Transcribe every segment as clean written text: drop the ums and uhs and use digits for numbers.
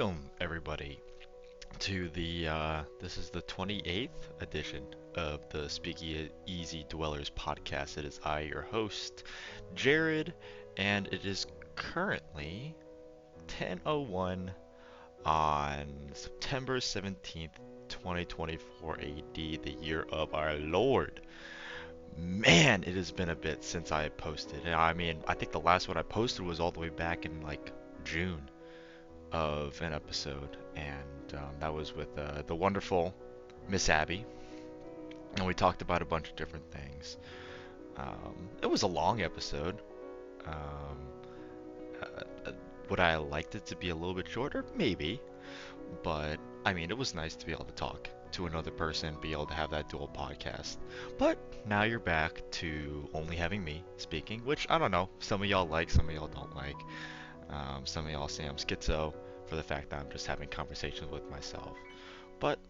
welcome everybody to the this is the 28th edition of the Speakeasy Dwellers podcast. It is I, your host, Jared, and it is currently 10:01 on September 17th, 2024 AD, the year of our Lord. Man, it has been a bit since I posted. And I mean, I think the last one I posted was all the way back in like June of an episode, and that was with the wonderful Miss Abby, and we talked about a bunch of different things. It was a long episode. Um, would I have liked it to be a little bit shorter? Maybe, but I mean, it was nice to be able to talk to another person, be able to have that dual podcast. But now you're back to only having me speaking, which I don't know. Some of y'all like, some of y'all don't like. Some of y'all say I'm schizo for the fact that I'm just having conversations with myself. But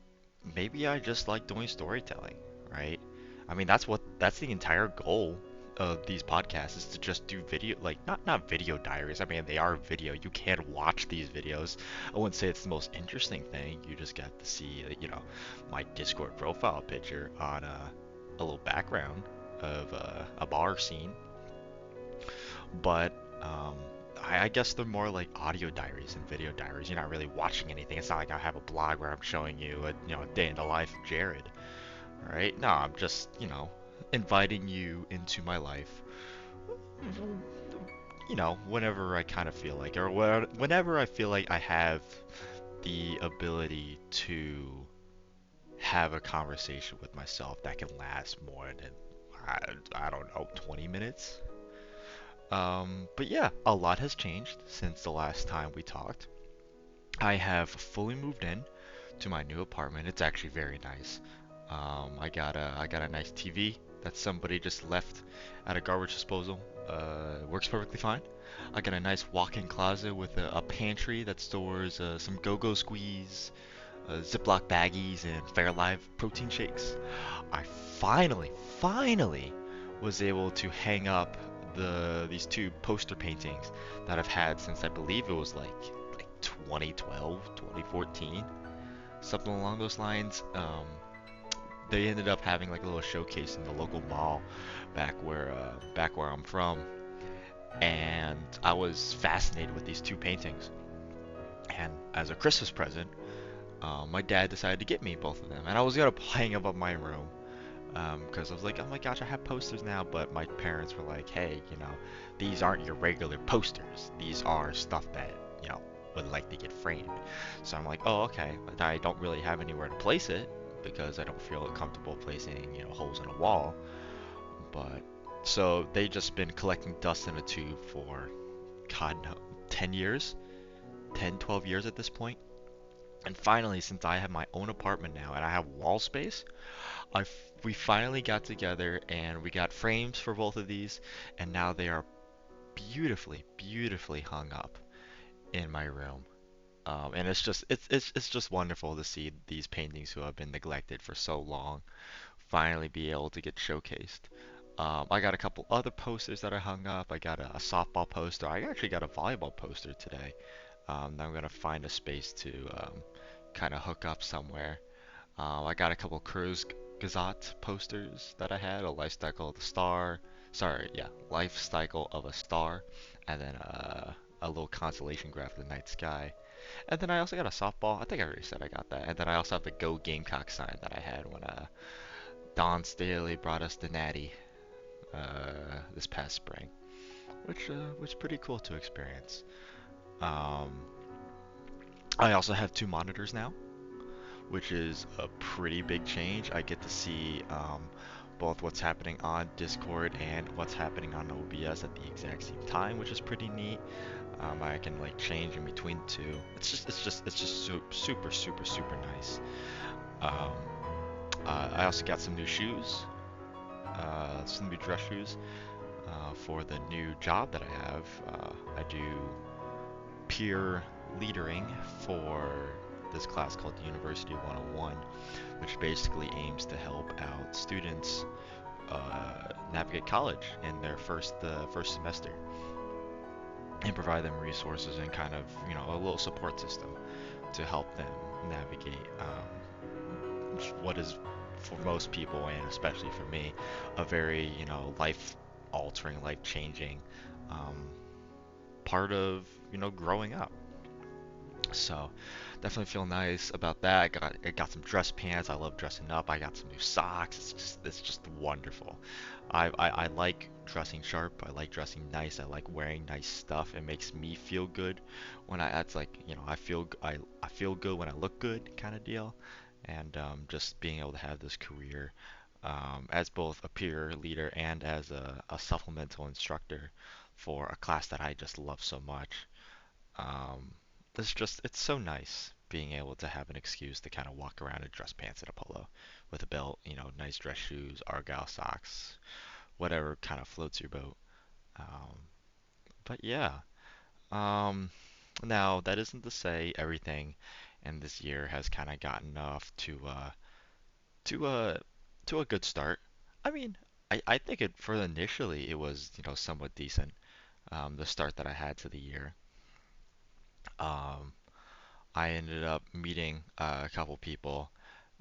maybe I just like doing storytelling, right? I mean, that's the entire goal of these podcasts is to just do video, like not video diaries. I mean, they are video. You can watch these videos. I wouldn't say it's the most interesting thing. You just get to see, my Discord profile picture on a little background of a bar scene. But I guess they're more like audio diaries and video diaries. You're not really watching anything. It's not like I have a blog where I'm showing you a day in the life of Jared. All right? No, I'm just inviting you into my life. Whenever I kind of feel like, or whenever I feel like I have the ability to have a conversation with myself that can last more than I don't know, 20 minutes. But yeah, a lot has changed since the last time we talked. I have fully moved in to my new apartment. It's actually very nice. I got a nice TV that somebody just left at a garbage disposal. Works perfectly fine. I got a nice walk-in closet with a pantry that stores some Go-Go Squeeze, Ziploc baggies, and Fairlife protein shakes. I finally was able to hang up these two poster paintings that I've had since I believe it was like 2012, 2014, something along those lines. They ended up having like a little showcase in the local mall back where I'm from, and I was fascinated with these two paintings. And as a Christmas present, my dad decided to get me both of them, and I was gonna hang them up my room. Because I was like, oh my gosh, I have posters now, but my parents were like, hey, these aren't your regular posters. These are stuff that, would like to get framed. So I'm like, oh, okay, but I don't really have anywhere to place it because I don't feel comfortable placing, holes in a wall. But so they just been collecting dust in a tube for, God, no, 10 years, 10, 12 years at this point. And finally, since I have my own apartment now and I have wall space, we finally got together and we got frames for both of these, and now they are beautifully hung up in my room. And it's just wonderful to see these paintings who have been neglected for so long finally be able to get showcased. I got a couple other posters that I hung up. I got a softball poster. I actually got a volleyball poster today. Now I'm gonna find a space to kind of hook up somewhere. I got a couple Cruise Gazette posters that I had, a life cycle of the star, sorry, yeah, life cycle of a star, and then a little constellation graph of the night sky. And then I also got a softball. I think I already said I got that. And then I also have the Go Gamecock sign that I had when Don Staley brought us the Natty this past spring, which was pretty cool to experience. Um, I also have two monitors now, which is a pretty big change. I get to see both what's happening on Discord and what's happening on OBS at the exact same time, which is pretty neat. I can like change in between the two. It's just super nice. Um, I also got some new shoes, some new dress shoes for the new job that I have. I do peer leadering for this class called University 101, which basically aims to help out students navigate college in their first semester. and provide them resources and kind of, a little support system to help them navigate what is, for most people, and especially for me, a very, life altering, life changing um, part of, growing up. So definitely feel nice about that. I got some dress pants. I love dressing up. I got some new socks. It's just wonderful. I like dressing sharp. I like dressing nice. I like wearing nice stuff. It makes me feel good when it's like, I feel good when I look good kind of deal. And just being able to have this career as both a peer leader and as a supplemental instructor for a class that I just love so much. Um, it's so nice being able to have an excuse to kind of walk around in dress pants and a polo with a belt, nice dress shoes, argyle socks, whatever kind of floats your boat. Um, but yeah, um, now that isn't to say everything in this year has kind of gotten off to a to a good start. I mean, I think for initially it was, somewhat decent. The start that I had to the year. Um, I ended up meeting a couple people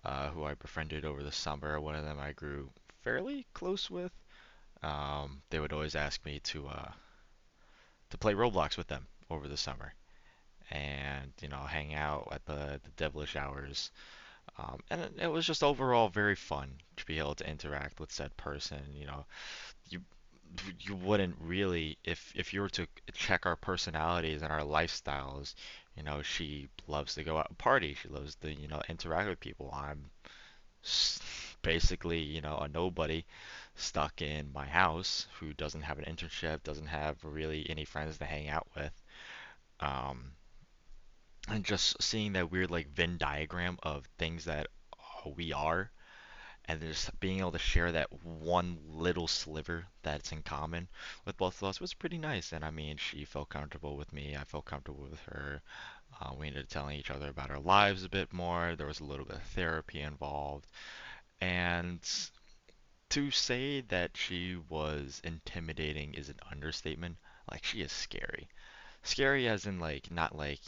who I befriended over the summer. One of them I grew fairly close with. They would always ask me to play Roblox with them over the summer, and hang out at the devilish hours. And it was just overall very fun to be able to interact with said person. You you wouldn't really, if you were to check our personalities and our lifestyles. She loves to go out and party. She loves to, interact with people. I'm basically, a nobody stuck in my house who doesn't have an internship, doesn't have really any friends to hang out with. Um, and just seeing that weird like Venn diagram of things that we are, and just being able to share that one little sliver that's in common with both of us was pretty nice. And I mean, she felt comfortable with me, I felt comfortable with her. We ended up telling each other about our lives a bit more. There was a little bit of therapy involved. And to say that she was intimidating is an understatement. Like, she is scary. Scary as in, like, not like,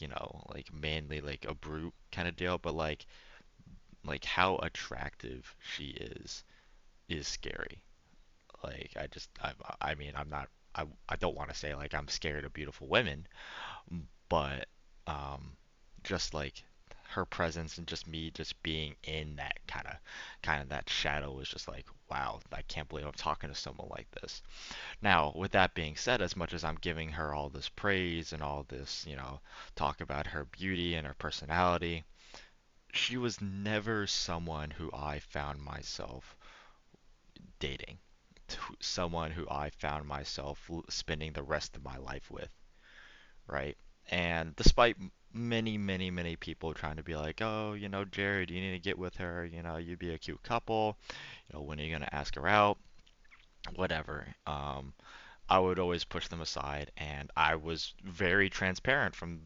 like manly, like a brute kind of deal, but like how attractive she is scary. Like, I mean, I don't want to say like I'm scared of beautiful women, but um, just like her presence and just me just being in that kind of that shadow was just like, wow, I can't believe I'm talking to someone like this. Now, with that being said, as much as I'm giving her all this praise and all this, talk about her beauty and her personality, she was never someone who I found myself dating, someone who I found myself spending the rest of my life with, right? And despite many, many, many people trying to be like, oh, Jared, you need to get with her, you'd be a cute couple, when are you gonna ask her out? Whatever. I would always push them aside, and I was very transparent from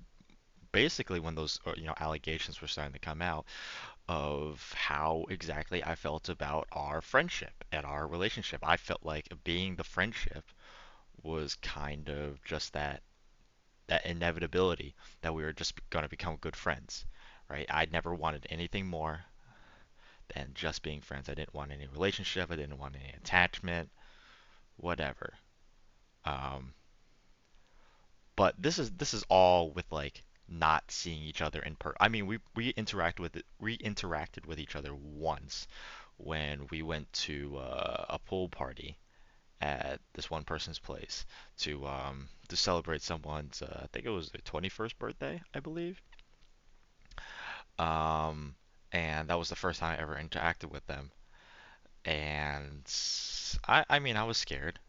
basically when those, allegations were starting to come out of how exactly I felt about our friendship and our relationship. I felt like being the friendship was kind of just that inevitability that we were just going to become good friends, right? I never wanted anything more than just being friends. I didn't want any relationship. I didn't want any attachment, whatever. Um, but this is all with like not seeing each other in per. I mean, we interacted with each other once when we went to a pool party at this one person's place to celebrate someone's I think it was their 21st birthday, I believe. Um, and that was the first time I ever interacted with them. And I mean, I was scared.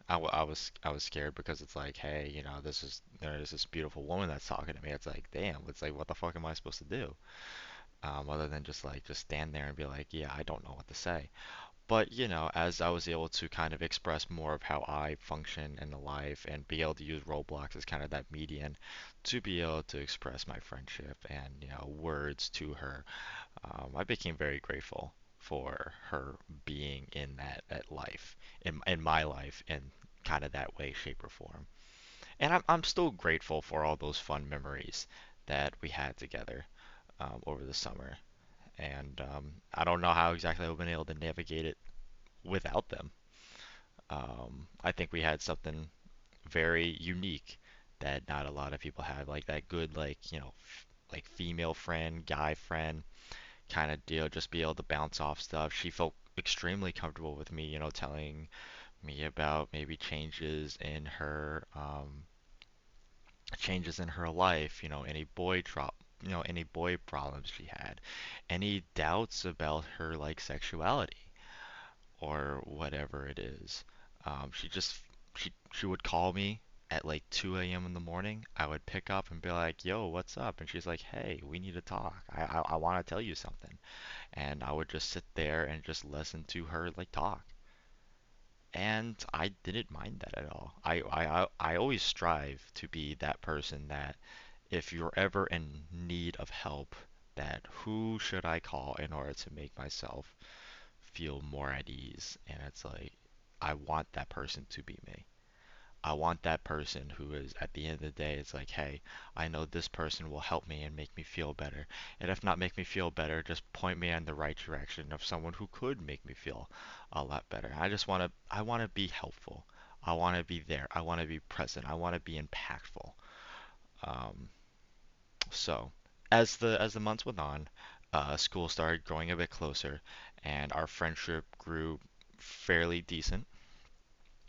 I was scared because it's like, hey, there's this beautiful woman that's talking to me. It's like, damn, it's like, what the fuck am I supposed to do? Other than just stand there and be like, yeah, I don't know what to say. But, as I was able to kind of express more of how I function in the life and be able to use Roblox as kind of that median to be able to express my friendship and, words to her, I became very grateful for her being in that life, in my life, in kind of that way, shape, or form. And I'm still grateful for all those fun memories that we had together over the summer. And I don't know how exactly I've been able to navigate it without them. I think we had something very unique that not a lot of people have, like that good, like, like female friend, guy friend kind of deal, just be able to bounce off stuff. She felt extremely comfortable with me, telling me about maybe changes in her life, any boy problems she had, any doubts about her like sexuality or whatever it is. She just she would call me at like 2 a.m. in the morning. I would pick up and be like, "Yo, what's up?" And she's like, "Hey, we need to talk. I want to tell you something." And I would just sit there and just listen to her like talk. And I didn't mind that at all. I always strive to be that person that if you're ever in need of help, that who should I call in order to make myself feel more at ease? And it's like, I want that person to be me. I want that person who is, at the end of the day, it's like, hey, I know this person will help me and make me feel better. And if not make me feel better, just point me in the right direction of someone who could make me feel a lot better. I want to be helpful. I want to be there. I want to be present. I want to be impactful. Um, so, as the months went on, school started growing a bit closer, and our friendship grew fairly decent.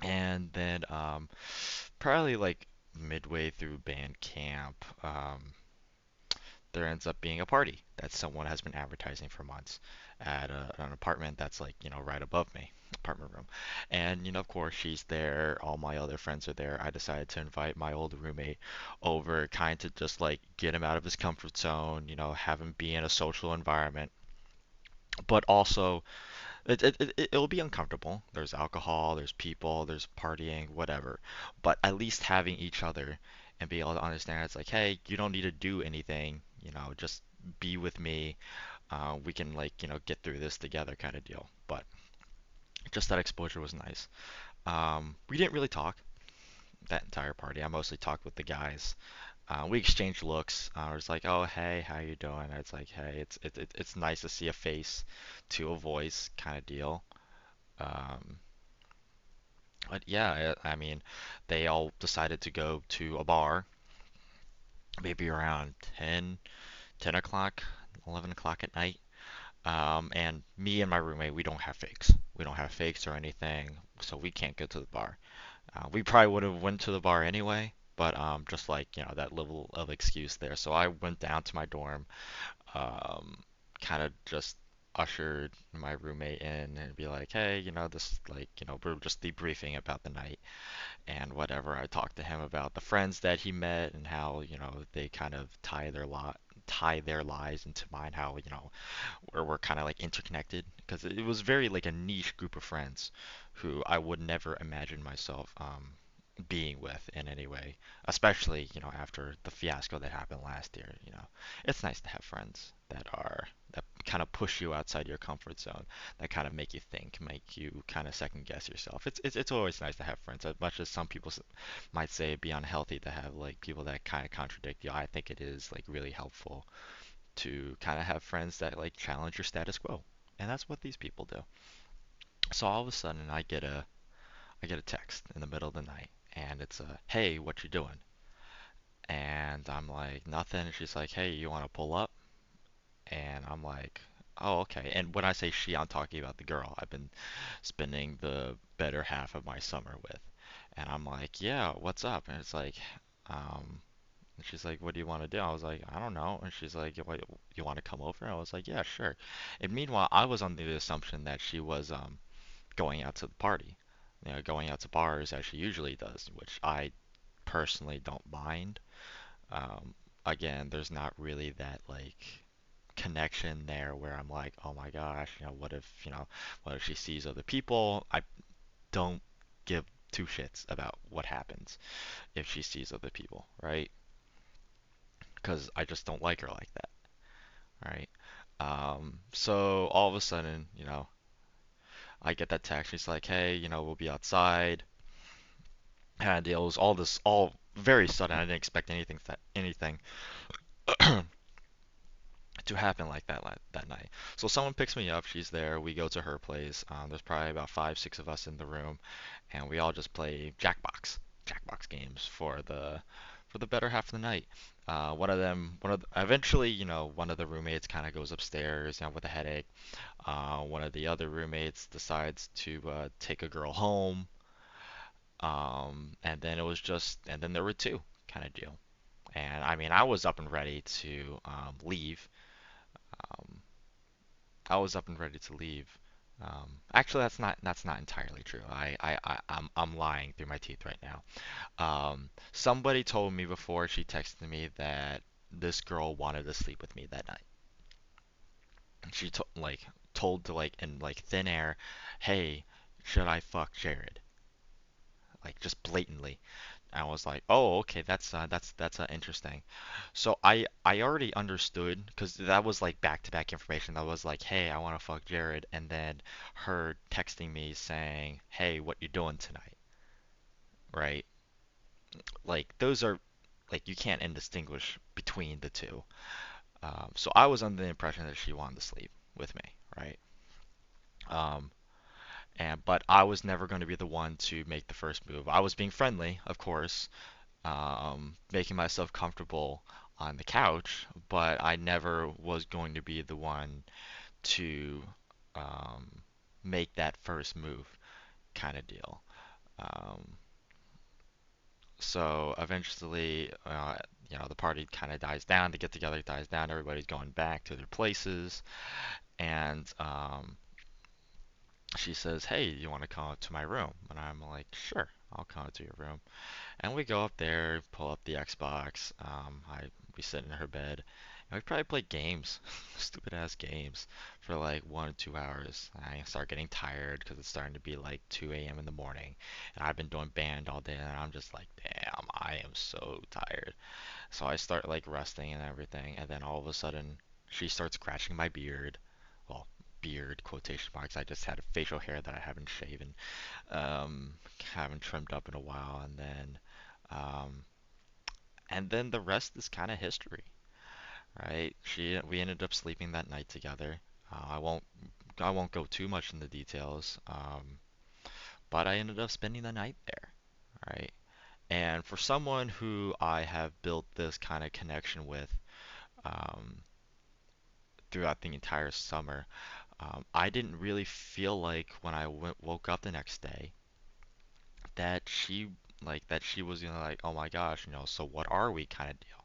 And then probably like midway through band camp, there ends up being a party that someone has been advertising for months at an apartment that's like, right above me, apartment room. And, of course, she's there. All my other friends are there. I decided to invite my old roommate over, kind of just like get him out of his comfort zone, have him be in a social environment. But also, it'll be uncomfortable. There's alcohol, there's people, there's partying, whatever. But at least having each other and be able to understand it's like, hey, you don't need to do anything, just be with me. We can like, get through this together kind of deal. But just that exposure was nice. We didn't really talk that entire party. I mostly talked with the guys. We exchanged looks. I was like, "Oh, hey, how you doing?" And it's like, "Hey, it's nice to see a face to a voice kind of deal." Um, but yeah, I mean, they all decided to go to a bar, maybe around 10 o'clock, 11 o'clock at night. And me and my roommate, we don't have fakes. We don't have fakes or anything, so we can't go to the bar. We probably would have went to the bar anyway, but just like, that level of excuse there. So I went down to my dorm, um, kind of just ushered my roommate in and be like, hey, this like, we're just debriefing about the night and whatever. I talked to him about the friends that he met and how, they kind of tie their lives into mine, how, where we're kind of like interconnected because it was very like a niche group of friends who I would never imagine myself being with in any way, especially, after the fiasco that happened last year. It's nice to have friends that kind of push you outside your comfort zone, that kind of make you think, make you kind of second guess yourself. It's always nice to have friends, as much as some people might say it'd be unhealthy to have like people that kind of contradict you. I think it is like really helpful to kind of have friends that like challenge your status quo. And that's what these people do. So all of a sudden I get a text in the middle of the night and it's a, "Hey, what you doing?" And I'm like, "Nothing." And she's like, "Hey, you want to pull up?" And I'm like, "Oh, okay." And when I say she, I'm talking about the girl I've been spending the better half of my summer with. And I'm like, "Yeah, what's up?" And it's like, and she's like, "What do you want to do?" I was like, "I don't know." And she's like, "What, you want to come over?" I was like, "Yeah, sure." And meanwhile, I was under the assumption that she was going out to the party, going out to bars as she usually does, which I personally don't mind. Um, Again, there's not really that like connection there where I'm like, "Oh my gosh, what if she sees other people?" I don't give two shits about what happens if she sees other people, right? Because I just don't like her like that, right? So all of a sudden, I get that text. She's like, "Hey, we'll be outside." And it was all very sudden. I didn't expect anything to happen like that that night. So someone picks me up. She's there. We go to her place. There's probably about five, six of us in the room, and we all just play Jackbox games for the better half of the night. Eventually, one of the roommates kind of goes upstairs, with a headache. One of the other roommates decides to take a girl home. And then there were two kind of deal. And I mean, I was up and ready to leave. Um, I was up and ready to leave. Actually, that's not entirely true. I'm lying through my teeth right now. Somebody told me before she texted me that this girl wanted to sleep with me that night. She told to like in like thin air, "Hey, should I fuck Jared?" Like just blatantly. I was like, "Oh, okay, that's interesting." So I already understood because that was like back-to-back information. That was like, "Hey, I want to fuck Jared," and then her texting me saying, "Hey, what you doing tonight?" Right? Like those are like you can't indistinguish between the two. So I was under the impression that she wanted to sleep with me, right? Um, but I was never going to be the one to make the first move. I was being friendly, of course, making myself comfortable on the couch, but I never was going to be the one to um, make that first move kind of deal. Um, so eventually, the party kind of dies down, the get together dies down, everybody's going back to their places, and she says, "Hey, you want to come up to my room?" And I'm like, "Sure, I'll come up to your room." And we go up there, pull up the Xbox. We sit in her bed, and we probably play games, stupid ass games, for like 1 or 2 hours. I start getting tired because it's starting to be like 2 a.m. in the morning, and I've been doing band all day, and I'm just like, damn, I am so tired. So I start like resting and everything, and then all of a sudden, she starts scratching my beard. Well, beard quotation marks. I just had facial hair that I haven't shaven, um, haven't trimmed up in a while, um, and then the rest is kind of history, right? We ended up sleeping that night together. I won't go too much in the details, but I ended up spending the night there, right? And for someone who I have built this kind of connection with um, throughout the entire summer, I didn't really feel like when woke up the next day that she was like, oh my gosh, so what are we kind of deal.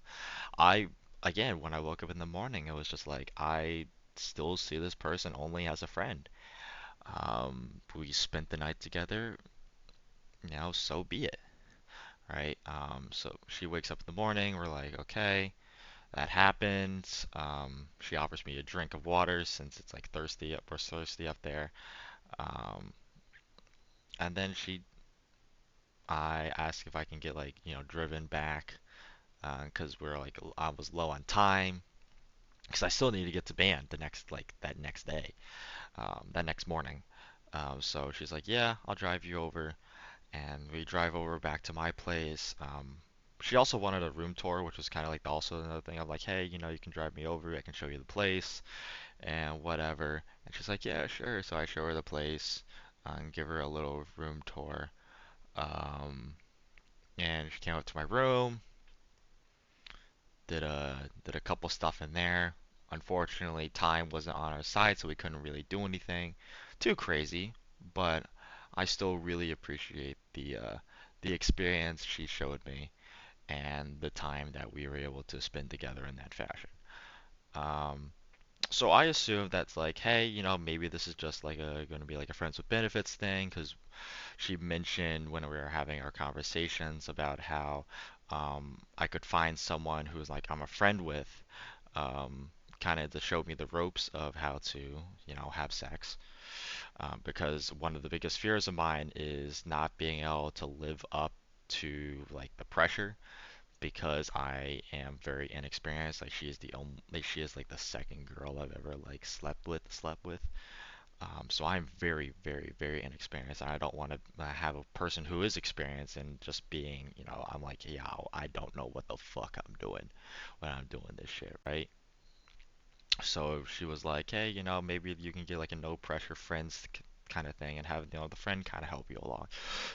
I Again, when I woke up in the morning, it was just like I still see this person only as a friend. We spent the night together, so be it, right? So she wakes up in the morning, we're like, okay, that happened. She offers me a drink of water since it's like we're thirsty up there. Um, and then I ask if I can get like, driven back, because I was low on time, because I still need to get to band that next day, that next morning. So she's like, "Yeah, I'll drive you over," and we drive over back to my place. She also wanted a room tour, which was kind of like also another thing. I'm like, "Hey, you can drive me over. I can show you the place and whatever." And she's like, "Yeah, sure." So I show her the place and give her a little room tour. Um, and she came up to my room, did a couple stuff in there. Unfortunately, time wasn't on our side, so we couldn't really do anything too crazy. But I still really appreciate the experience she showed me and the time that we were able to spend together in that fashion. Um, so I assume that's like, hey, maybe this is just like going to be like a friends with benefits thing, because she mentioned when we were having our conversations about how I could find someone who's like I'm a friend with, um, kind of to show me the ropes of how to, have sex. Because one of the biggest fears of mine is not being able to live up to like the pressure, because I am very inexperienced. Like she is like the second girl I've ever like slept with. So I'm very, very, very inexperienced, and I don't want to have a person who is experienced and just being, I'm like, yeah, I don't know what the fuck I'm doing when I'm doing this shit, right? So she was like, hey, maybe you can get like a no pressure friends kind of thing and have, the friend kind of help you along.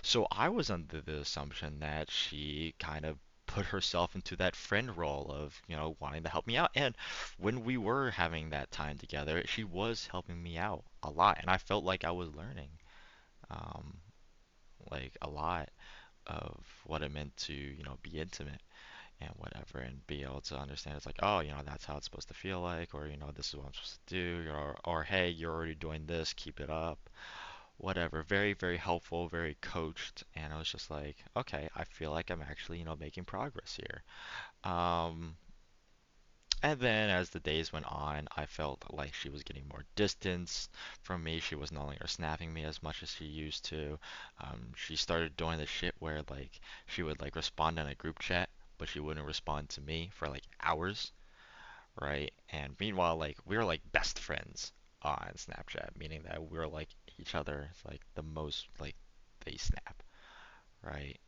So I was under the assumption that she kind of put herself into that friend role of, wanting to help me out. And when we were having that time together, she was helping me out a lot, and I felt like I was learning, um, like a lot of what it meant to, be intimate and whatever, and be able to understand it's like, oh, that's how it's supposed to feel like, or this is what I'm supposed to do, or hey, you're already doing this, keep it up, whatever. Very, very helpful, very coached, and I was just like, okay, I feel like I'm actually, making progress here. Um, and then as the days went on, I felt like she was getting more distance from me. She was no longer snapping me as much as she used to. She started doing the shit where like she would like respond in a group chat, but she wouldn't respond to me for like hours, right? And meanwhile, like we were like best friends on Snapchat, meaning that we were like each other like the most like they snap, right?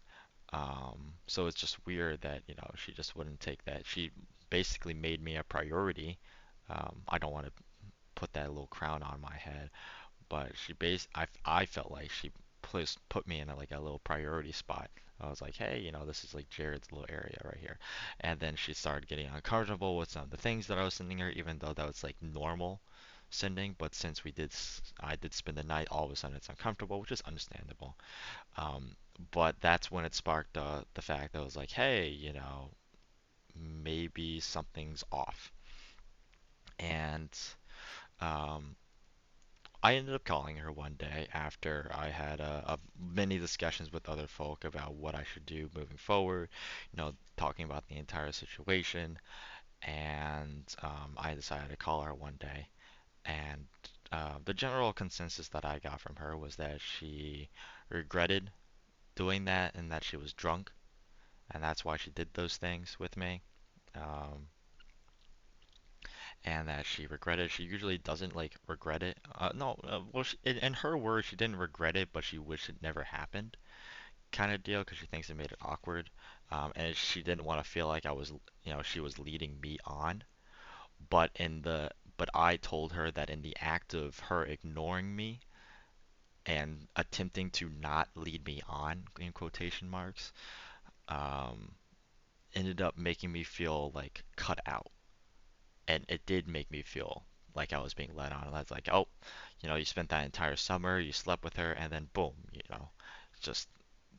So it's just weird that, she just wouldn't take that. She basically made me a priority. I don't want to put that little crown on my head, but I felt like she put me in like a little priority spot. I was like, hey, this is like Jared's little area right here. And then she started getting uncomfortable with some of the things that I was sending her, even though that was like normal sending. But since I did spend the night, all of a sudden it's uncomfortable, which is understandable. Um, but that's when it sparked the fact that I was like, hey, maybe something's off. And um, I ended up calling her one day after I had many discussions with other folk about what I should do moving forward, talking about the entire situation. And I decided to call her one day. And the general consensus that I got from her was that she regretted doing that and that she was drunk, and that's why she did those things with me. Um, and that she regretted. She usually doesn't like regret it. No, well, in her words, she didn't regret it, but she wished it never happened, kind of deal, because she thinks it made it awkward. And she didn't want to feel like she was leading me on. But but I told her that in the act of her ignoring me and attempting to not lead me on, in quotation marks, um, ended up making me feel like cut out, and it did make me feel like I was being led on. And that's like, oh, you spent that entire summer, you slept with her, and then boom, just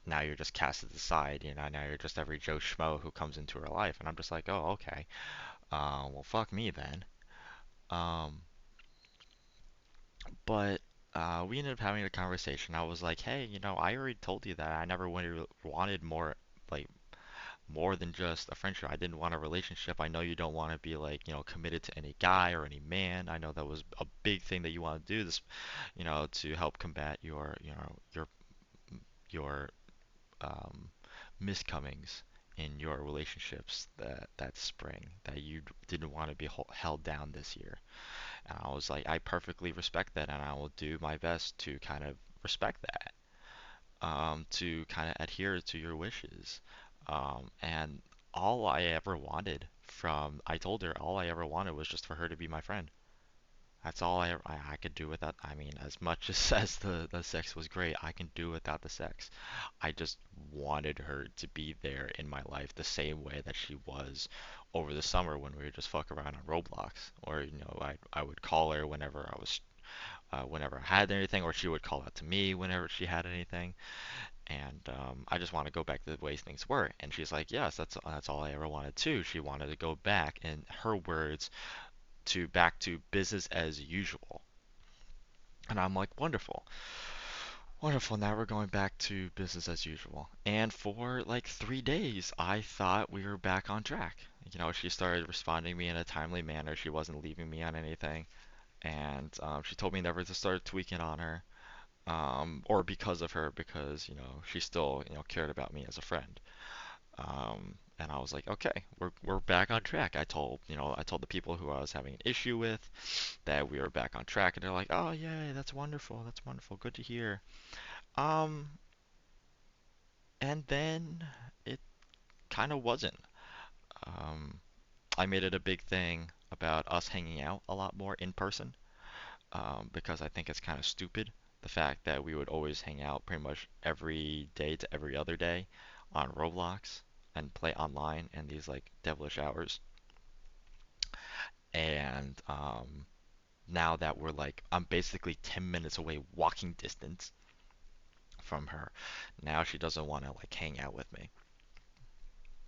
now you're just casted aside. Now you're just every Joe Schmo who comes into her life, and I'm just like, oh, okay, well, fuck me then. Um, but we ended up having a conversation. I was like, hey, I already told you that I never wanted more, like more than just a friendship. I didn't want a relationship. I know you don't want to be like, committed to any guy or any man. I know that was a big thing that you want to do this, to help combat your um, miscomings in your relationships that spring that you didn't want to be held down this year. And I was like, I perfectly respect that, and I will do my best to kind of respect that, to kind of adhere to your wishes. And all I ever wanted I told her all I ever wanted was just for her to be my friend. That's all I could do without, I mean, as much as, as the sex was great, I can do without the sex. I just wanted her to be there in my life the same way that she was over the summer when we would just fuck around on Roblox. Or, I would call her whenever I had anything, or she would call out to me whenever she had anything. And I just want to go back to the way things were. And she's like, yes, that's all I ever wanted too. She wanted to go back, in her words, to back to business as usual. And I'm like, wonderful, wonderful. Now we're going back to business as usual. And for like 3 days, I thought we were back on track. She started responding to me in a timely manner. She wasn't leaving me on anything. And she told me never to start tweaking on her, or because of her, because she still cared about me as a friend. And I was like, okay, we're back on track. I told the people who I was having an issue with that we were back on track, and they're like, oh yay, that's wonderful, good to hear. Um, and then it kind of wasn't. Um, I made it a big thing about us hanging out a lot more in person, because I think it's kind of stupid the fact that we would always hang out pretty much every day to every other day on Roblox and play online in these like devilish hours. And now that we're like, I'm basically 10 minutes away walking distance from her, now she doesn't want to like hang out with me.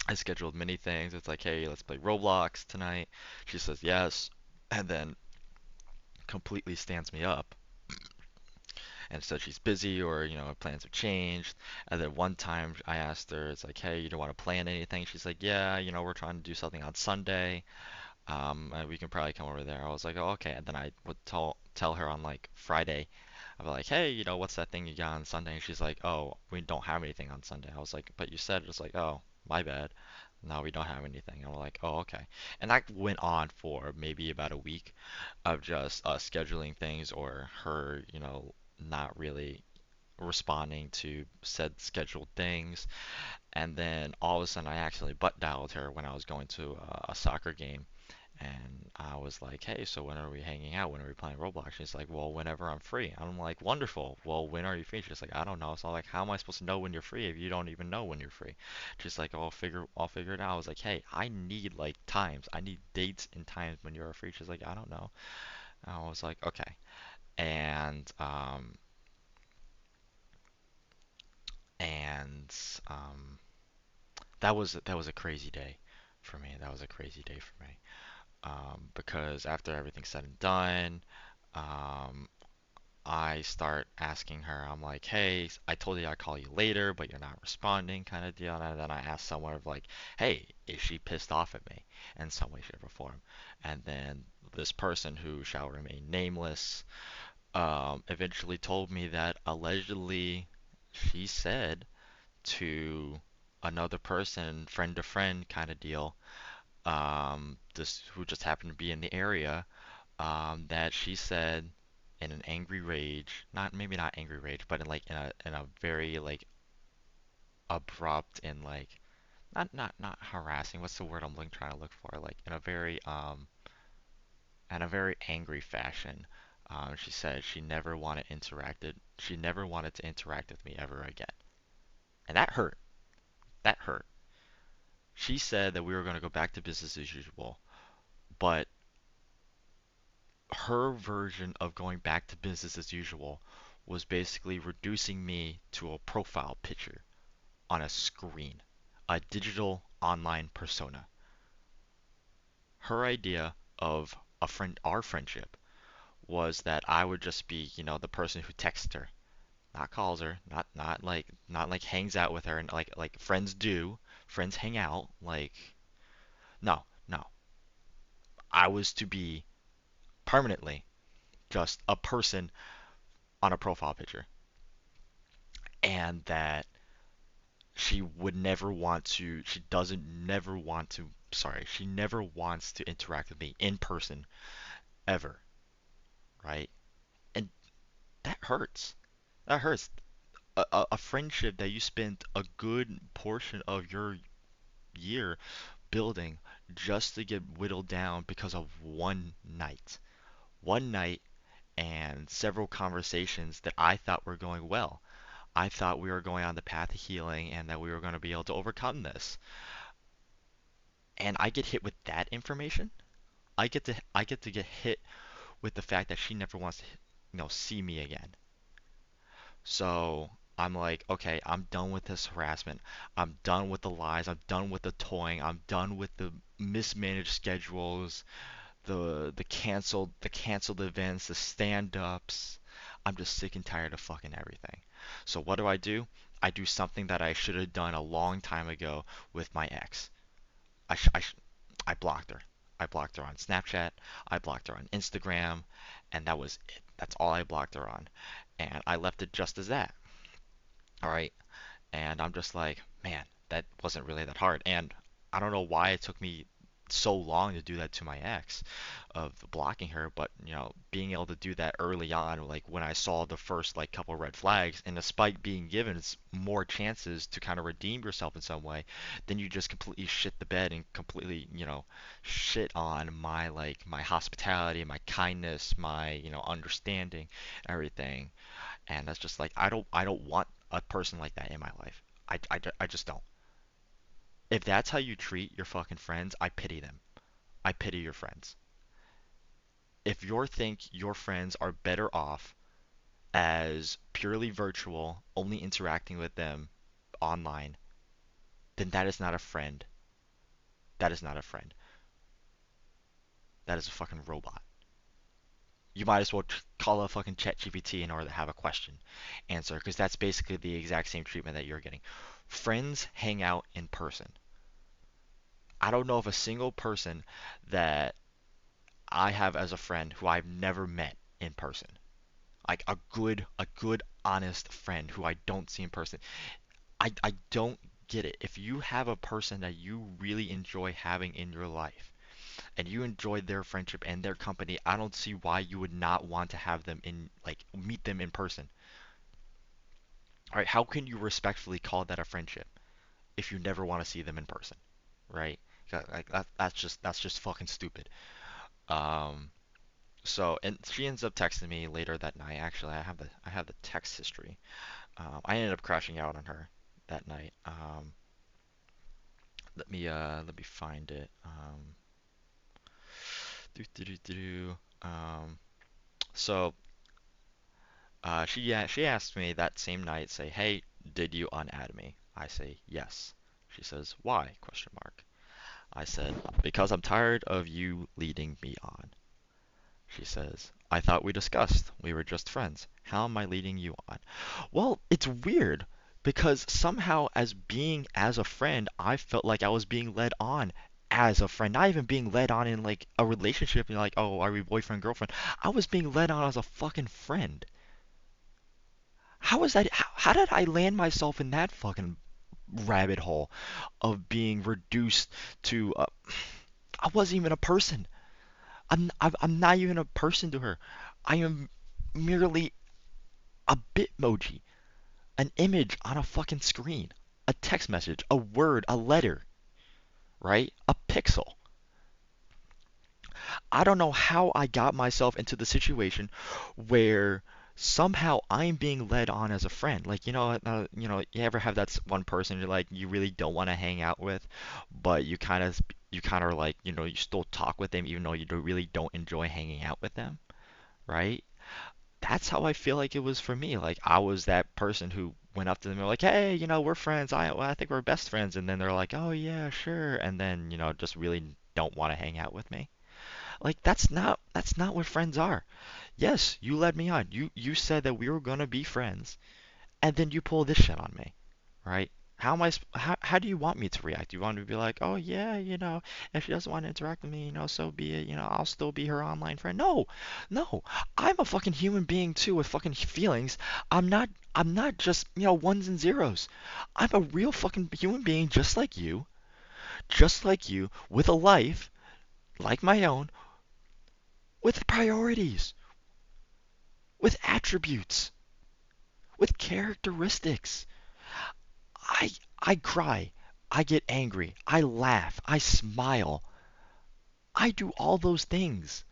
I scheduled many things. It's like, hey, let's play Roblox tonight. She says yes, and then completely stands me up and said she's busy or plans have changed. And then one time I asked her, it's like, hey, you don't want to plan anything? She's like, yeah, we're trying to do something on Sunday. And we can probably come over there. I was like, oh, okay. And then I would tell her on like Friday, I'd be like, hey, what's that thing you got on Sunday? And she's like, oh, we don't have anything on Sunday. I was like, but you said it's like, oh, my bad. No, we don't have anything. And we're like, oh, okay. And that went on for maybe about a week of just scheduling things or her, not really responding to said scheduled things. And then all of a sudden, I accidentally butt dialed her when I was going to a soccer game. And I was like, hey, so when are we hanging out? When are we playing Roblox? She's like, well, whenever I'm free. I'm like, wonderful. Well, when are you free? She's like, I don't know. So I'm like, how am I supposed to know when you're free if you don't even know when you're free? She's like, oh, I'll figure it out. I was like, hey, I need like times. I need dates and times when you're free. She's like, I don't know. I was like, okay. And and that was a crazy day for me. That was a crazy day for me. Because after everything's said and done, um, I start asking her, I'm like, hey, I told you I'd call you later, but you're not responding, kind of deal. And then I ask someone of like, hey, is she pissed off at me in some way, shape, or form? And then this person who shall remain nameless, eventually told me that allegedly she said to another person, friend to friend kind of deal, this who just happened to be in the area, that she said in an angry rage, not maybe not angry rage, but in a very like abrupt and like not harassing. What's the word I'm looking trying to look for? Like in a very angry fashion. She said she never wanted to interact with me ever again. And that hurt. That hurt. She said that we were going to go back to business as usual, but her version of going back to business as usual was basically reducing me to a profile picture on a screen, a digital online persona. Her idea of our friendship was that I would just be, the person who texts her, not calls her, not like hangs out with her and like friends do. Friends hang out. Like no, no. I was to be permanently just a person on a profile picture, and that she would never want to, she doesn't never want to, sorry, she never wants to interact with me in person ever, right? And that hurts. That hurts. A friendship that you spent a good portion of your year building just to get whittled down because of one night. One night and several conversations that I thought were going well. I thought we were going on the path of healing and that we were going to be able to overcome this. And I get hit with that information. I get to get hit with the fact that she never wants to, see me again. So I'm like, okay, I'm done with this harassment. I'm done with the lies. I'm done with the toying. I'm done with the mismanaged schedules, the canceled events, the stand-ups. I'm just sick and tired of fucking everything. So what do? I do something that I should have done a long time ago with my ex. I sh- I sh- I blocked her. I blocked her on Snapchat. I blocked her on Instagram, and that was it. That's all I blocked her on, and I left it just as that. All right, and I'm just like, man, that wasn't really that hard. And I don't know why it took me so long to do that to my ex, of blocking her, but being able to do that early on, like when I saw the first like couple red flags, and despite being given more chances to kind of redeem yourself in some way, then you just completely shit the bed and completely, shit on my hospitality, my kindness, my, understanding, everything. And that's just like I don't want a person like that in my life. I just don't. If that's how you treat your fucking friends, I pity them. I pity your friends. If you think your friends are better off as purely virtual, only interacting with them online, then that is not a friend. That is not a friend. That is a fucking robot. You might as well call a fucking chat GPT in order to have a question answer, because that's basically the exact same treatment that you're getting. Friends hang out in person. I don't know of a single person that I have as a friend who I've never met in person. Like a good honest friend who I don't see in person. I don't get it. If you have a person that you really enjoy having in your life and you enjoy their friendship and their company, I don't see why you would not want to have them in, like, meet them in person. All right, how can you respectfully call that a friendship if you never want to see them in person, right? Like that's just fucking stupid. Um, so, and she ends up texting me later that night. Actually, I have the text history. I ended up crashing out on her that night. Let me find it. Do do do do. So she asked me that same night, say, hey, did you unadd me? I say yes. She says, why? Question mark. I said, because I'm tired of you leading me on. She says, I thought we discussed we were just friends. How am I leading you on? Well, it's weird because somehow as a friend, I felt like I was being led on as a friend, not even being led on in like a relationship, like, oh, are we boyfriend, girlfriend? I was being led on as a fucking friend. How was that? How did I land myself in that fucking rabbit hole of being reduced to I wasn't even a person. I'm not even a person to her. I am merely a bitmoji, an image on a fucking screen, a text message, a word, a letter, right? A pixel. I don't know how I got myself into the situation where somehow I'm being led on as a friend. Like, you ever have that one person you're like you really don't want to hang out with, but you kind of are like, you still talk with them even though you really don't enjoy hanging out with them, right? That's how I feel like it was for me. Like I was that person who went up to them and like, hey, we're friends. I think we're best friends. And then they're like, oh yeah, sure. And then, just really don't want to hang out with me. Like that's not what friends are. Yes, you led me on. You said that we were gonna be friends, and then you pull this shit on me, right? How do you want me to react? Do you want me to be like, oh yeah, if she doesn't want to interact with me, so be it. I'll still be her online friend. No, no, I'm a fucking human being too with fucking feelings. I'm not just ones and zeros. I'm a real fucking human being just like you, with a life like my own, with priorities, with attributes, with characteristics. I I cry. I get angry. I laugh. I smile. I do all those things.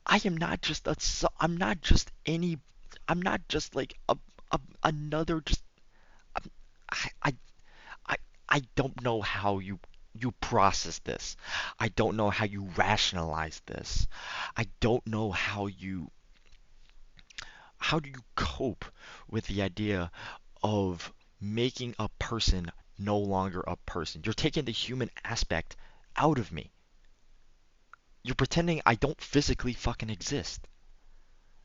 I am not just I'm not just any I'm not just like another just I'm, I, I I I don't know how you process this. I don't know how you rationalize this. I don't know how do you cope with the idea of making a person no longer a person? You're taking the human aspect out of me. You're pretending I don't physically fucking exist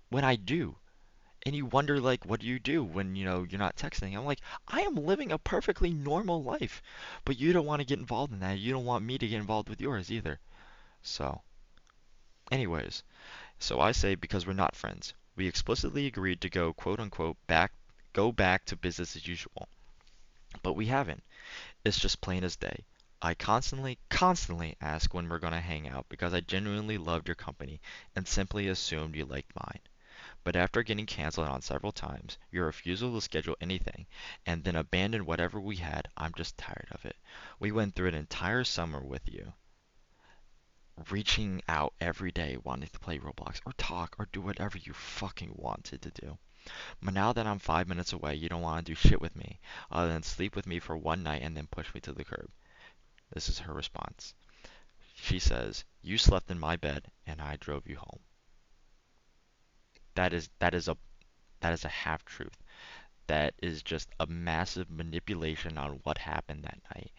when I do. And you wonder, like, what do you do when, you're not texting? I'm like, I am living a perfectly normal life, but you don't want to get involved in that. You don't want me to get involved with yours either. So, anyways, so I say because we're not friends, we explicitly agreed to go quote unquote go back to business as usual. But we haven't. It's just plain as day. I constantly ask when we're gonna hang out because I genuinely loved your company and simply assumed you liked mine. But after getting canceled on several times, your refusal to schedule anything, and then abandon whatever we had, I'm just tired of it. We went through an entire summer with you, reaching out every day wanting to play Roblox or talk or do whatever you fucking wanted to do. But now that I'm 5 minutes away, you don't want to do shit with me other than sleep with me for one night and then push me to the curb. This is her response. She says, "You slept in my bed and I drove you home." That is a half truth. That is just a massive manipulation on what happened that night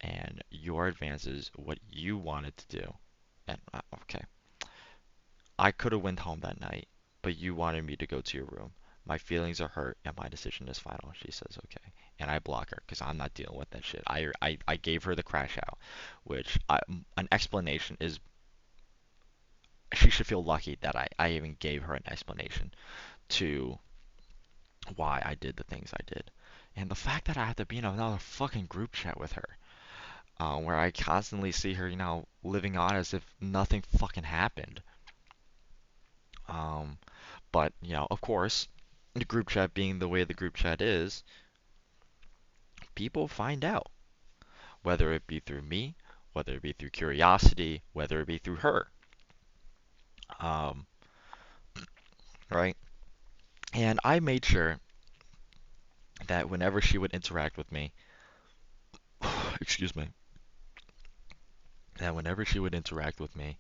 and your advances, what you wanted to do. And okay, I could have went home that night, but you wanted me to go to your room. My feelings are hurt and my decision is final. She says, okay. And I block her because I'm not dealing with that shit. I gave her the crash out, which an explanation is, she should feel lucky that I even gave her an explanation to why I did the things I did. And the fact that I have to be in another fucking group chat with her, where I constantly see her, living on as if nothing fucking happened. Um, but, of course, the group chat being the way the group chat is, people find out, whether it be through me, whether it be through curiosity, whether it be through her. Um, right? And I made sure that whenever she would interact with me, excuse me, that whenever she would interact with me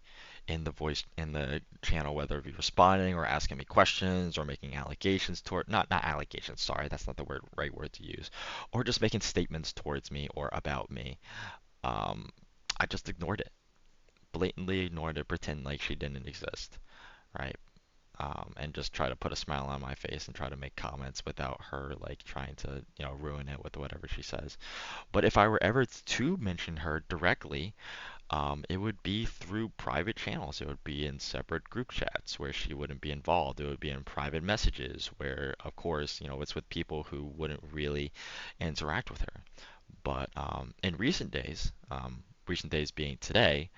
in the channel, whether it be responding or asking me questions or making allegations toward, not allegations, sorry, that's not the right word to use, or just making statements towards me or about me, um, I just ignored it, blatantly ignored it, pretend like she didn't exist, right? And just try to put a smile on my face and try to make comments without her like trying to, ruin it with whatever she says. But if I were ever to mention her directly, it would be through private channels. It would be in separate group chats where she wouldn't be involved. It would be in private messages where, of course, it's with people who wouldn't really interact with her. But in recent days being today,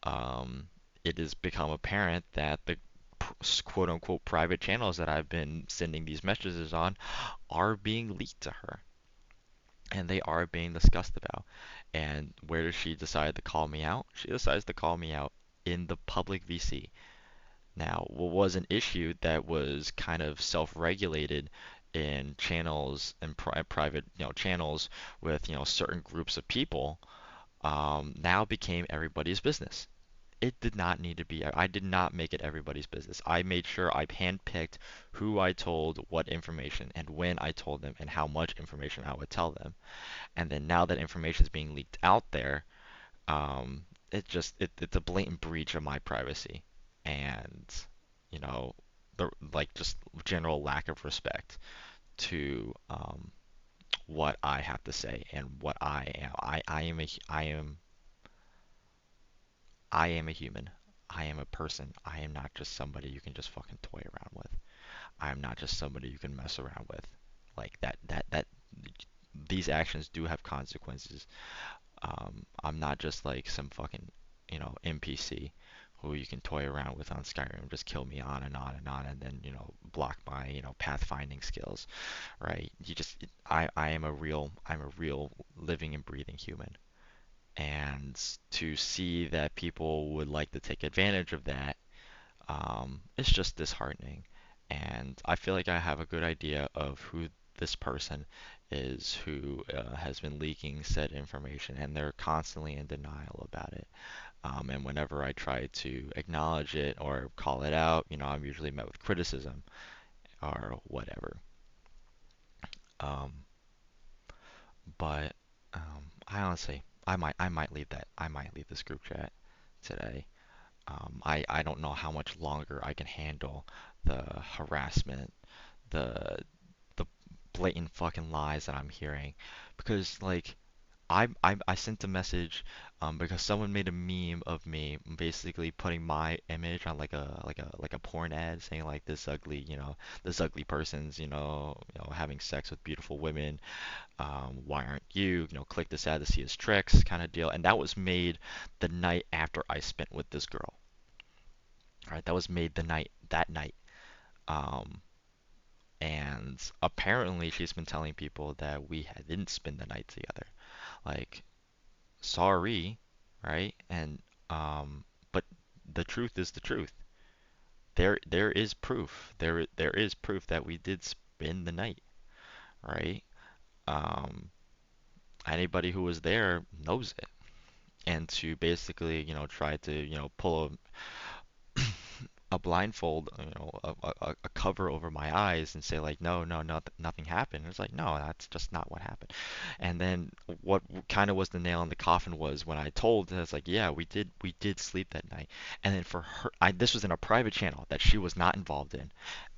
um, it has become apparent that the quote unquote private channels that I've been sending these messages on are being leaked to her and they are being discussed about. And where does she decide to call me out? She decides to call me out in the public VC. Now, what was an issue that was kind of self-regulated in channels and private, channels with, certain groups of people, now became everybody's business. It did not need to be. I did not make it everybody's business. I made sure I handpicked who I told what information and when I told them and how much information I would tell them. And then now that information is being leaked out there, it's a blatant breach of my privacy and you know the like just general lack of respect to what I have to say and what I am. I am a human. I am a person. I am not just somebody you can just fucking toy around with. I am not just somebody you can mess around with. Like that these actions do have consequences. I'm not just like some fucking, NPC who you can toy around with on Skyrim, just kill me on and on and on, and then, block my, pathfinding skills, right? I'm a real living and breathing human. And to see that people would like to take advantage of that, it's just disheartening. And I feel like I have a good idea of who this person is who has been leaking said information, and they're constantly in denial about it. And whenever I try to acknowledge it or call it out, I'm usually met with criticism or whatever. Um, but I honestly, I might leave this group chat today. I don't know how much longer I can handle the harassment, the the blatant fucking lies that I'm hearing, because like I sent a message because someone made a meme of me basically putting my image on like a porn ad saying like this ugly, this ugly person's, having sex with beautiful women. Why aren't you? Click this ad to see his tricks kind of deal. And that was made the night after I spent with this girl. All right, that was made that night. Um, and apparently she's been telling people that didn't spend the night together. Like, sorry, right? And but the truth is the truth. There is proof. There is proof that we did spend the night, right? Um, Anybody who was there knows it. And to basically, try to, pull a blindfold, a cover over my eyes and say like, no, no, no, nothing happened. It's like, no, that's just not what happened. And then what kind of was the nail in the coffin was when I told her, it's like, yeah, we did sleep that night. And then for her, this was in a private channel that she was not involved in,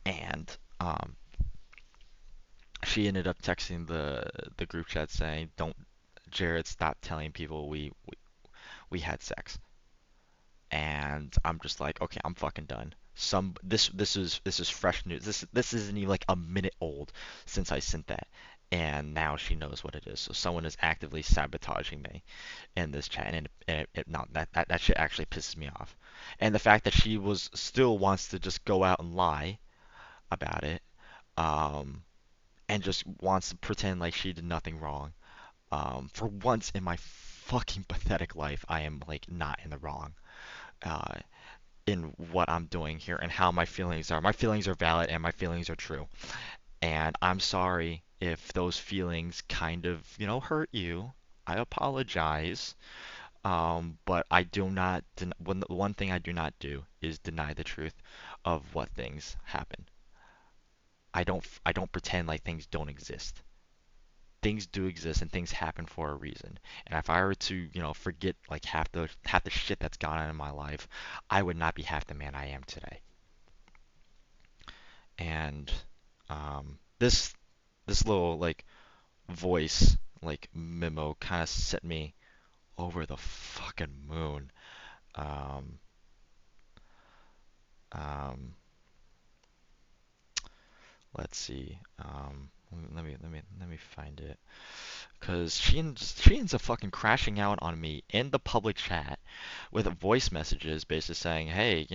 and she ended up texting the group chat saying, don't, Jared, stop telling people we had sex. And I'm just like, okay, I'm fucking done. This is fresh news. This isn't even like a minute old since I sent that, and now she knows what it is. So someone is actively sabotaging me in this chat, and no, that shit actually pisses me off. And the fact that she was still wants to just go out and lie about it, um, and just wants to pretend like she did nothing wrong. For once in my fucking pathetic life, I am like not in the wrong. Uh, in what I'm doing here and how my feelings are. My feelings are valid and my feelings are true. And I'm sorry if those feelings kind of, hurt you. I apologize. But I do not, one thing I do not do is deny the truth of what things happen. I don't pretend like things don't exist. Things do exist and things happen for a reason. And if I were to, forget like half the shit that's gone on in my life, I would not be half the man I am today. And this little like voice like memo kind of set me over the fucking moon. Um, um, let's see. Let me find it. Cause she ends up fucking crashing out on me in the public chat with voice messages, basically saying, "Hey,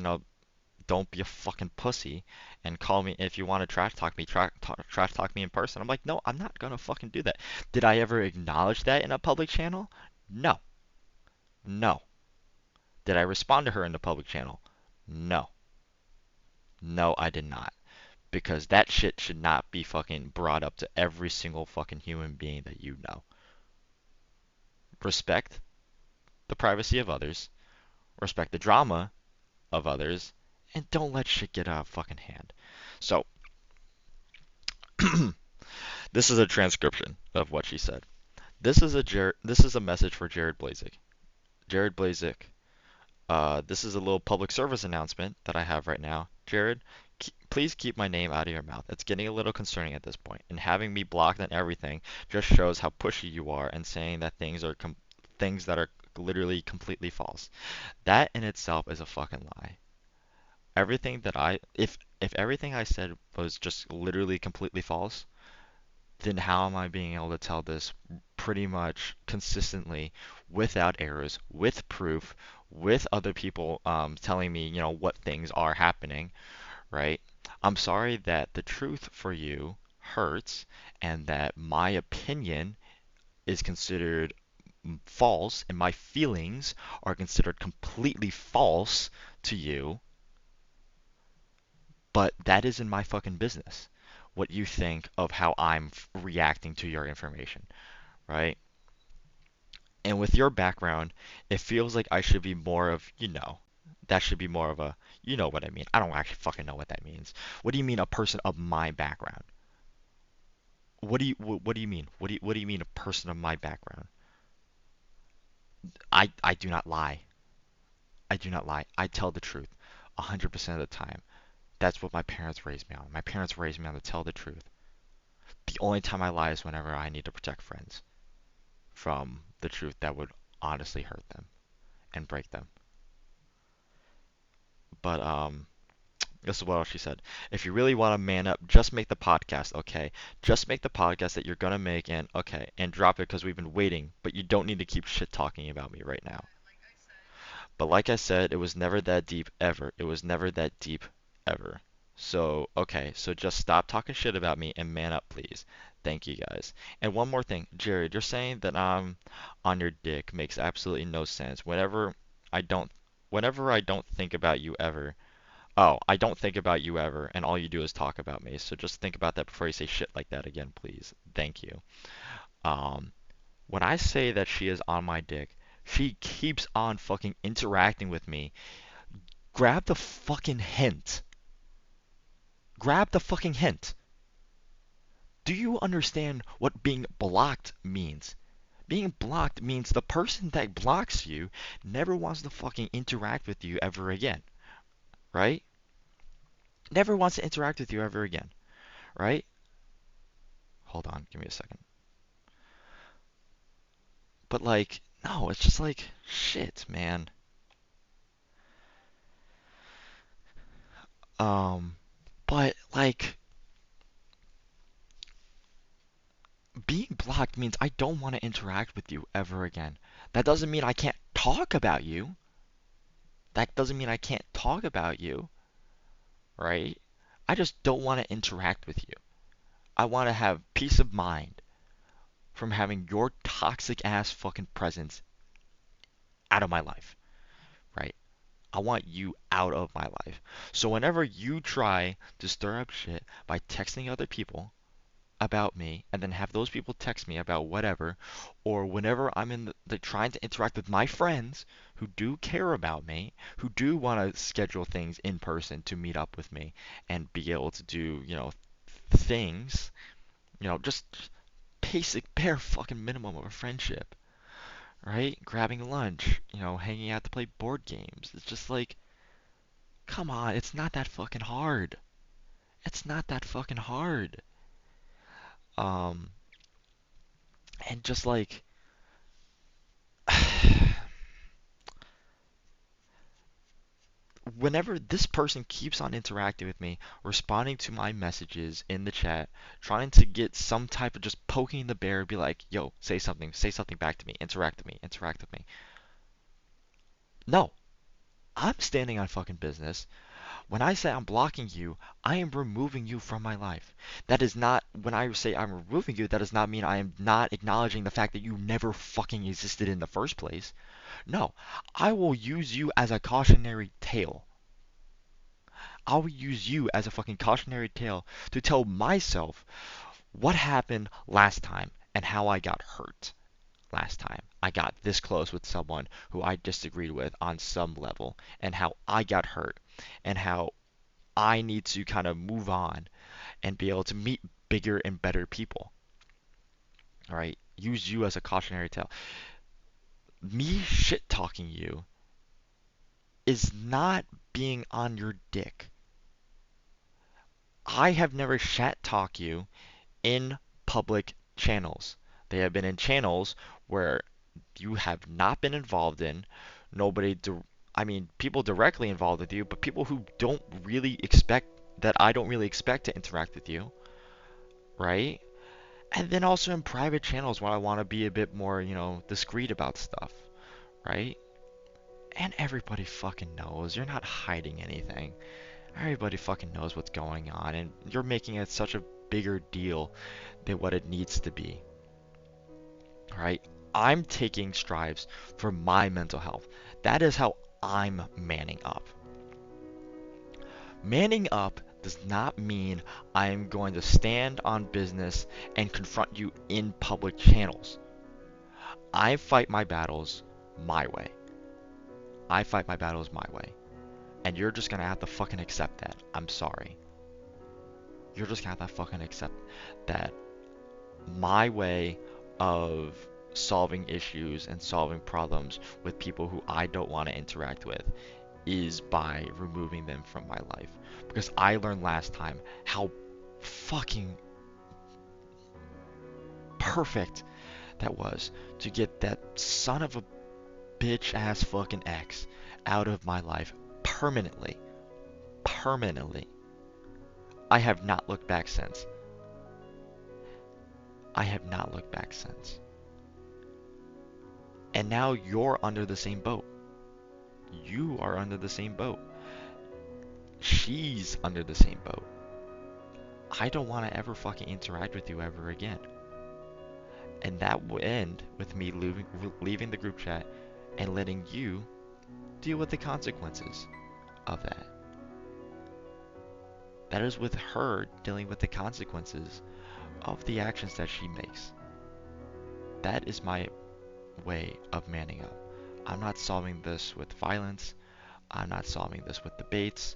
don't be a fucking pussy and call me if you want to trash talk me in person." I'm like, no, I'm not gonna fucking do that. Did I ever acknowledge that in a public channel? No. No. Did I respond to her in the public channel? No. No, I did not. Because that shit should not be fucking brought up to every single fucking human being that you know. Respect the privacy of others, respect the drama of others, and don't let shit get out of fucking hand. So, this is a transcription of what she said. This is a message for Jared Blazik. Jared Blazik, this is a little public service announcement that I have right now. Jared, please keep my name out of your mouth. It's getting a little concerning at this point, and having me blocked on everything just shows how pushy you are and saying that things that are literally completely false. That in itself is a fucking lie. Everything that if everything I said was just literally completely false, then how am I being able to tell this pretty much consistently without errors, with proof, with other people telling me, what things are happening, right? I'm sorry that the truth for you hurts and that my opinion is considered false and my feelings are considered completely false to you, but that isn't my fucking business. What you think of how I'm reacting to your information, right? And with your background, it feels like I should be more of, that should be more of a, you know what I mean. I don't actually fucking know what that means. What do you mean a person of my background? What do you mean? What do you mean a person of my background? I do not lie. I do not lie. I tell the truth 100% of the time. That's what my parents raised me on. My parents raised me on to tell the truth. The only time I lie is whenever I need to protect friends. from the truth that would honestly hurt them and break them. But this is what else she said. If you really want to man up, just make the podcast, okay? Just make the podcast that you're gonna make and okay, and drop it because we've been waiting, but you don't need to keep shit talking about me right now. But like I said, it was never that deep ever. It was never that deep ever. So, okay, so just stop talking shit about me and man up, please. Thank you guys. And one more thing, Jared, you're saying that I'm on your dick makes absolutely no sense. I don't, whenever I don't think about you ever, oh, I don't think about you ever, and all you do is talk about me. So just think about that before you say shit like that again, please. Thank you. Um, when I say that she is on my dick, she keeps on fucking interacting with me. Grab the fucking hint. Grab the fucking hint. Do you understand what being blocked means? Being blocked means the person that blocks you never wants to fucking interact with you ever again, right? Never wants to interact with you ever again, right? Hold on, give me a second. But like, no, it's just like, shit, man. Um, but like, being blocked means I don't want to interact with you ever again. That doesn't mean I can't talk about you. That doesn't mean I can't talk about you, right? I just don't want to interact with you. I want to have peace of mind from having your toxic ass fucking presence out of my life, right? I want you out of my life. So whenever you try to stir up shit by texting other people about me and then have those people text me about whatever, or whenever I'm in the trying to interact with my friends who do care about me, who do want to schedule things in person to meet up with me and be able to do, things, just basic bare fucking minimum of a friendship, right? Grabbing lunch, hanging out to play board games. It's just like, come on, it's not that fucking hard. It's not that fucking hard. Um, and just like, whenever this person keeps on interacting with me, responding to my messages in the chat, trying to get some type of just poking the bear, be like, yo, say something back to me, interact with me, interact with me. No, I'm standing on fucking business. When I say I'm blocking you, I am removing you from my life. That is not, when I say I'm removing you, that does not mean I am not acknowledging the fact that you never fucking existed in the first place. No, I will use you as a cautionary tale. I will use you as a fucking cautionary tale to tell myself what happened last time and how I got hurt last time. I got this close with someone who I disagreed with on some level and how I got hurt and how I need to kind of move on and be able to meet bigger and better people. All right? Use you as a cautionary tale. Me shit talking you is not being on your dick. I have never shat talk you in public channels. They have been in channels where you have not been involved in. Nobody, I mean, people directly involved with you, but people who don't really expect that I don't really expect to interact with you, right? And then also in private channels where I want to be a bit more, discreet about stuff, right? And everybody fucking knows. You're not hiding anything. Everybody fucking knows what's going on, and you're making it such a bigger deal than what it needs to be. Alright? I'm taking strides for my mental health. That is how I'm manning up. Manning up does not mean I'm going to stand on business and confront you in public channels. I fight my battles my way. I fight my battles my way. And you're just gonna have to fucking accept that. I'm sorry. You're just gonna have to fucking accept that my way of solving issues and solving problems with people who I don't want to interact with is by removing them from my life. Because I learned last time how fucking perfect that was to get that son of a bitch ass fucking ex out of my life permanently. Permanently. I have not looked back since. I have not looked back since. And now you're under the same boat. You are under the same boat. She's under the same boat. I don't want to ever fucking interact with you ever again. And that will end with me leaving the group chat and letting you deal with the consequences of that. That is with her dealing with the consequences of the actions that she makes. That is my way of manning up. I'm not solving this with violence. I'm not solving this with debates.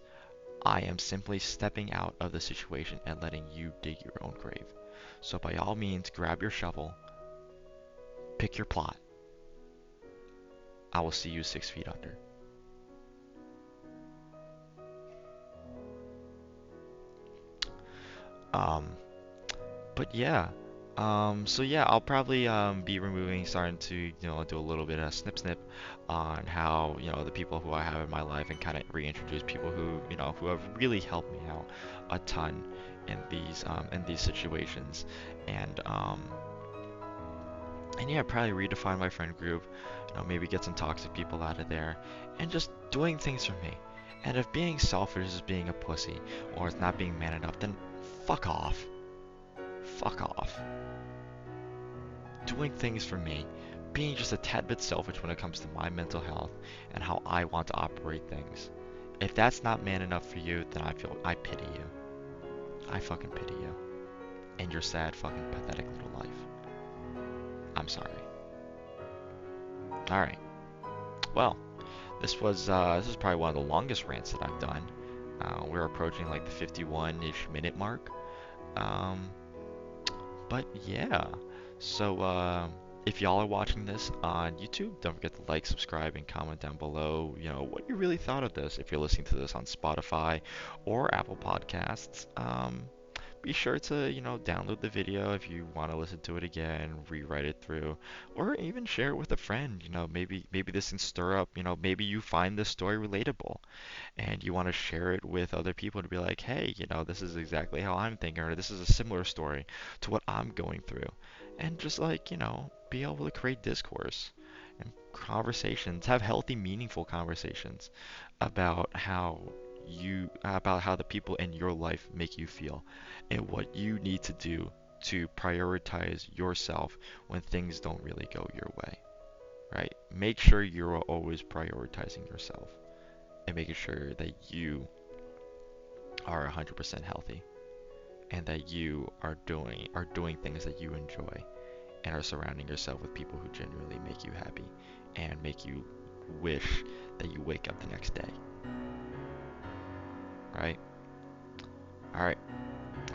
I am simply stepping out of the situation and letting you dig your own grave. So by all means, grab your shovel, pick your plot. I will see you 6 feet under. But yeah. So yeah, I'll probably be starting to do a little bit of snip on how the people who I have in my life and kind of reintroduce people who have really helped me out a ton in these situations, and yeah, probably redefine my friend group, maybe get some toxic people out of there, and just doing things for me. And if being selfish is being a pussy or it's not being man enough, then fuck off. Fuck off. Doing things for me, being just a tad bit selfish when it comes to my mental health and how I want to operate things. If that's not man enough for you, then I pity you. I fucking pity you. And your sad fucking pathetic little life. I'm sorry. Alright. Well, this is probably one of the longest rants that I've done. We're approaching like the 51-ish minute mark. But yeah, so if y'all are watching this on YouTube, don't forget to like, subscribe, and comment down below, what you really thought of this. If you're listening to this on Spotify or Apple Podcasts, be sure to, download the video if you want to listen to it again, rewrite it through, or even share it with a friend. Maybe this can stir up, maybe you find this story relatable and you want to share it with other people to be like, hey, this is exactly how I'm thinking, or this is a similar story to what I'm going through. And just like, be able to create discourse and conversations, have healthy, meaningful conversations about how the people in your life make you feel and what you need to do to prioritize yourself when things don't really go your way, right? Make sure you're always prioritizing yourself and making sure that you are 100% healthy and that you are doing things that you enjoy and are surrounding yourself with people who genuinely make you happy and make you wish that you wake up the next day. Right? Alright.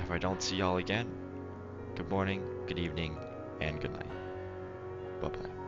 If I don't see y'all again, good morning, good evening, and good night. Bye-bye.